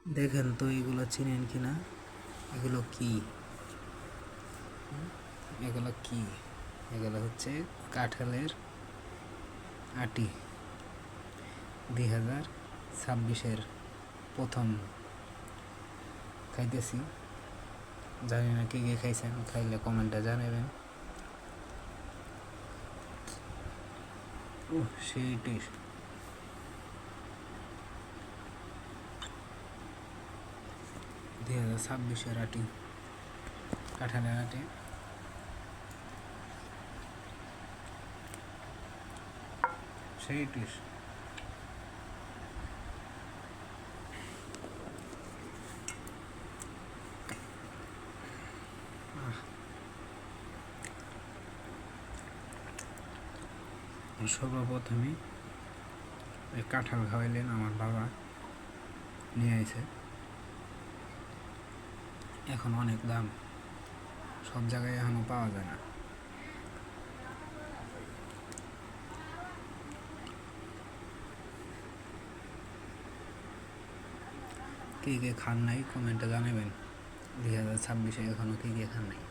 দেখেন তো এগুলো চিনেন কিনা? এগুলো কি? এগুলো কি? এগুলো হচ্ছে কাঁঠালের আটি। 2026-এর প্রথম খাইতেছি। জানি না কে কে খাইছেন, খাইলে কমেন্টে জানাবেন। সেই টেস্ট। 2026-এর আটি, কাঁঠালের আটি। সেই টেস্ট। সর্বপ্রথমে এই কাঁঠাল খাওয়াইলেন আমার বাবা, নিয়ে আইছে। এখন অনেক দাম, সব জায়গায় এখনও পাওয়া যায় না। কে কে খান নাই কমেন্টে জানাবেন। 2026-এ এখনও কে কে খান নাই।